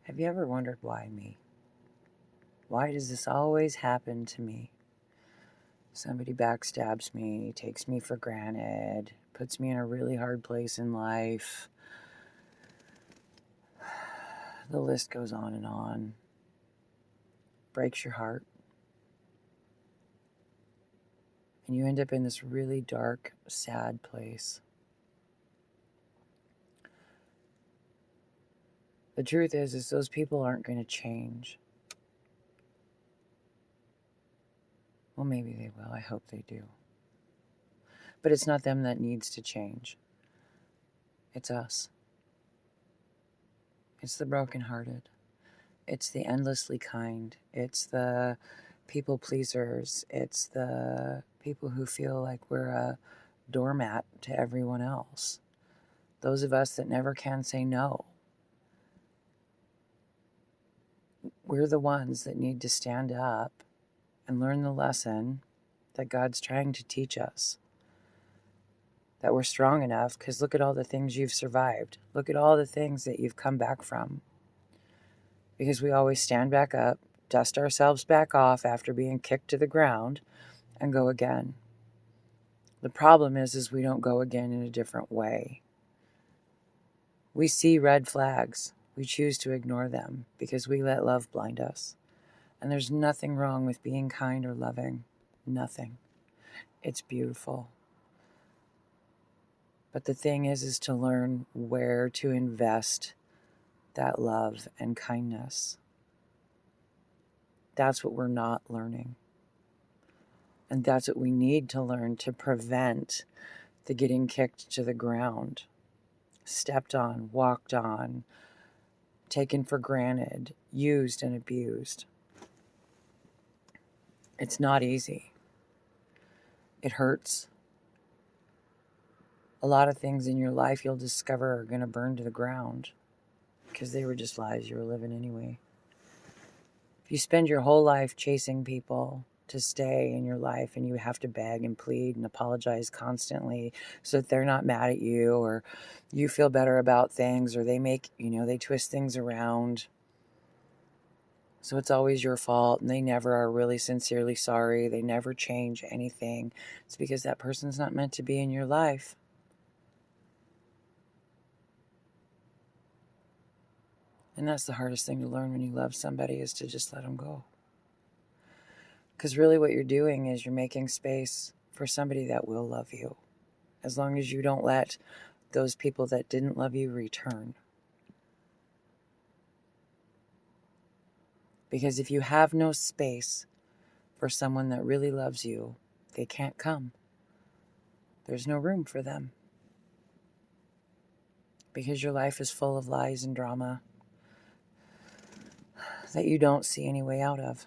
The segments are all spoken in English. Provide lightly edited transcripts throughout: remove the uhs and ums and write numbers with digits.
Have you ever wondered why me? Why does this always happen to me? Somebody backstabs me, takes me for granted, puts me in a really hard place in life. The list goes on and on. Breaks your heart. And you end up in this really dark, sad place. The truth is those people aren't going to change. Well, maybe they will. I hope they do. But it's not them that needs to change. It's us. It's the brokenhearted. It's the endlessly kind. It's the people pleasers. It's the people who feel like we're a doormat to everyone else. Those of us that never can say no. We're the ones that need to stand up and learn the lesson that God's trying to teach us. That we're strong enough, because look at all the things you've survived. Look at all the things that you've come back from. Because we always stand back up, dust ourselves back off after being kicked to the ground, and go again. The problem is we don't go again in a different way. We see red flags. We choose to ignore them because we let love blind us. And there's nothing wrong with being kind or loving. Nothing. It's beautiful. But the thing is to learn where to invest that love and kindness. That's what we're not learning. And that's what we need to learn to prevent the getting kicked to the ground, stepped on, walked on, taken for granted, used and abused. It's not easy. It hurts. A lot of things in your life you'll discover are going to burn to the ground because they were just lies you were living anyway. If you spend your whole life chasing people to stay in your life and you have to beg and plead and apologize constantly so that they're not mad at you or you feel better about things or they make, they twist things around. So it's always your fault and they never are really sincerely sorry. They never change anything. It's because that person's not meant to be in your life. And that's the hardest thing to learn when you love somebody is to just let them go. Because really what you're doing is you're making space for somebody that will love you. As long as you don't let those people that didn't love you return. Because if you have no space for someone that really loves you, they can't come. There's no room for them. Because your life is full of lies and drama that you don't see any way out of.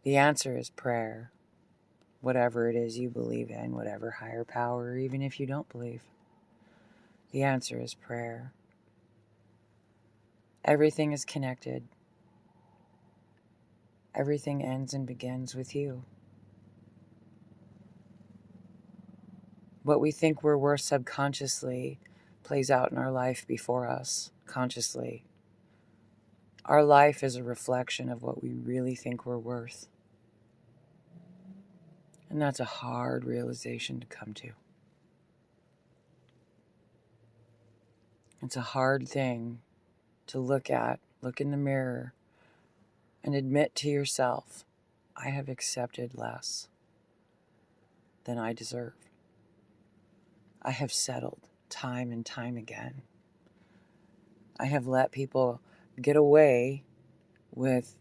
The answer is prayer. Whatever it is you believe in, whatever higher power, even if you don't believe. The answer is prayer. Everything is connected. Everything ends and begins with you. What we think we're worth subconsciously plays out in our life before us consciously. Our life is a reflection of what we really think we're worth. And that's a hard realization to come to. It's a hard thing to look in the mirror, and admit to yourself, I have accepted less than I deserve. I have settled time and time again. I have let people get away with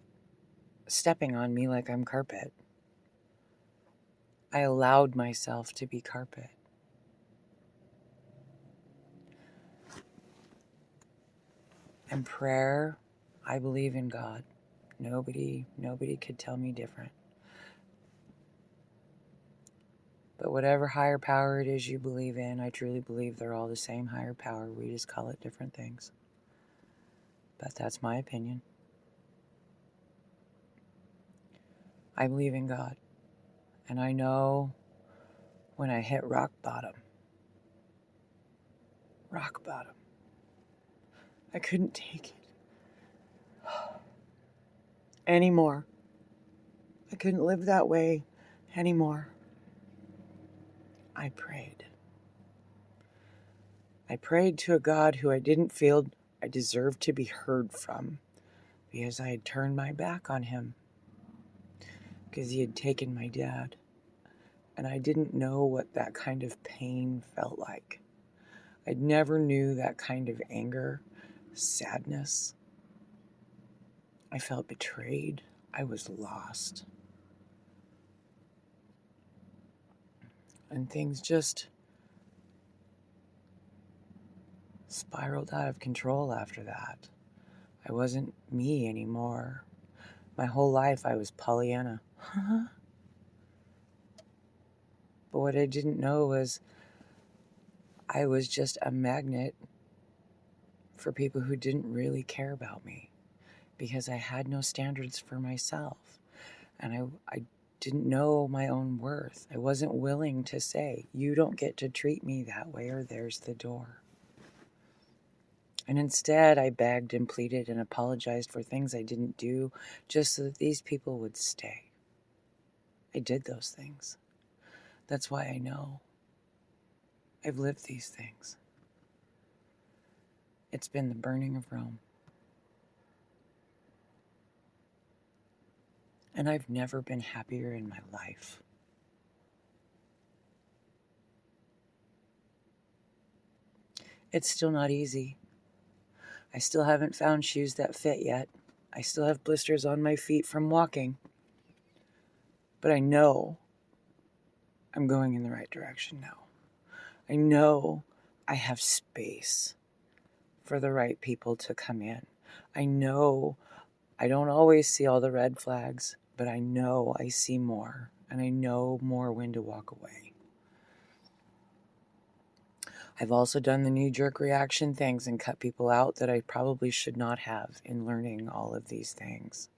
stepping on me like I'm carpet. I allowed myself to be carpet. And prayer, I believe in God. Nobody could tell me different. But whatever higher power it is you believe in, I truly believe they're all the same higher power. We just call it different things. But that's my opinion. I believe in God. And I know when I hit rock bottom. Rock bottom. I couldn't take it anymore. I couldn't live that way anymore. I prayed. I prayed to a God who I didn't feel I deserved to be heard from because I had turned my back on him because he had taken my dad. And I didn't know what that kind of pain felt like. I never knew that kind of anger, sadness. I felt betrayed. I was lost. And things just spiraled out of control after that. I wasn't me anymore. My whole life I was Pollyanna. But what I didn't know was I was just a magnet for people who didn't really care about me because I had no standards for myself. And I didn't know my own worth. I wasn't willing to say, you don't get to treat me that way or there's the door. And instead, I begged and pleaded and apologized for things I didn't do just so that these people would stay. I did those things. That's why I know. I've lived these things. It's been the burning of Rome. And I've never been happier in my life. It's still not easy. I still haven't found shoes that fit yet. I still have blisters on my feet from walking. But I know I'm going in the right direction now. I know I have space for the right people to come in. I know I don't always see all the red flags, but I know I see more, and I know more when to walk away. I've also done the knee-jerk reaction things and cut people out that I probably should not have in learning all of these things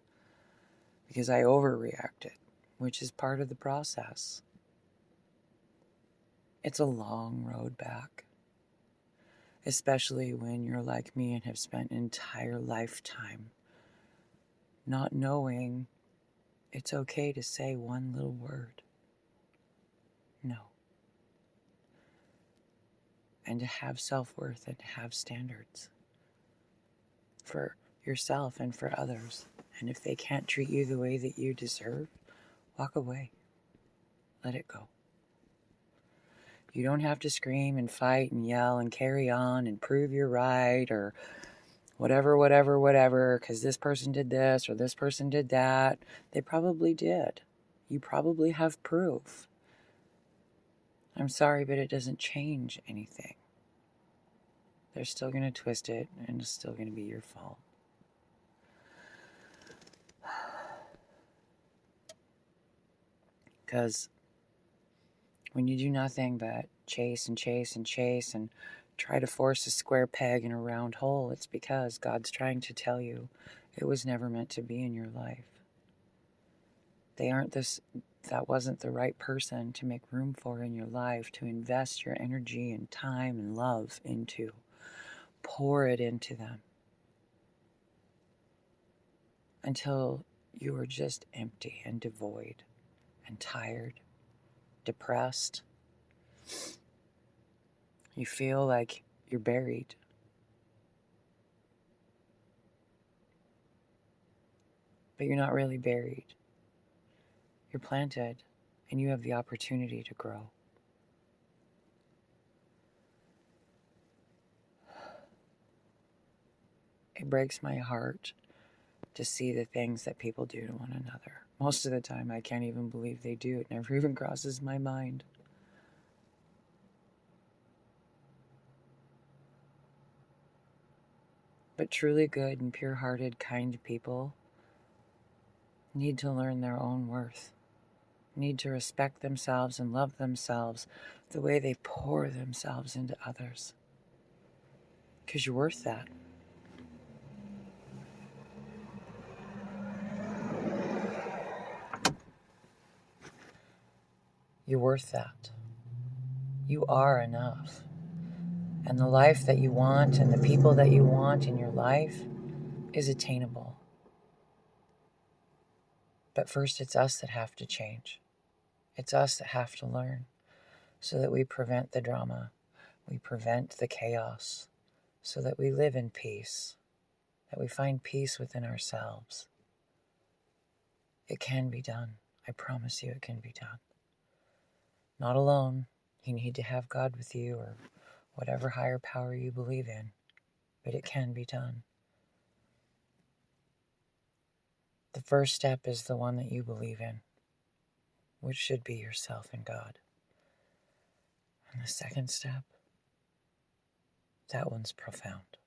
because I overreacted, which is part of the process. It's a long road back, especially when you're like me and have spent an entire lifetime not knowing it's okay to say one little word. No. And to have self-worth and to have standards for yourself and for others. And if they can't treat you the way that you deserve, walk away. Let it go. You don't have to scream and fight and yell and carry on and prove you're right or whatever, because this person did this or this person did that. They probably did. You probably have proof. I'm sorry, but it doesn't change anything. They're still going to twist it, and it's still going to be your fault. Because when you do nothing but chase and chase and chase and try to force a square peg in a round hole, it's because God's trying to tell you it was never meant to be in your life. That wasn't the right person to make room for in your life, to invest your energy and time and love into. Pour it into them until you are just empty and devoid and tired, depressed. You feel like you're buried. But you're not really buried. You're planted, and you have the opportunity to grow. It breaks my heart to see the things that people do to one another. Most of the time, I can't even believe they do. It never even crosses my mind. But truly good and pure-hearted, kind people need to learn their own worth, need to respect themselves and love themselves the way they pour themselves into others. Because you're worth that. You're worth that. You are enough. And the life that you want and the people that you want in your life is attainable. But first, it's us that have to change. It's us that have to learn so that we prevent the drama, we prevent the chaos, so that we live in peace, that we find peace within ourselves. It can be done. I promise you it can be done. Not alone. You need to have God with you or whatever higher power you believe in, but it can be done. The first step is the one that you believe in, which should be yourself and God. And the second step, that one's profound.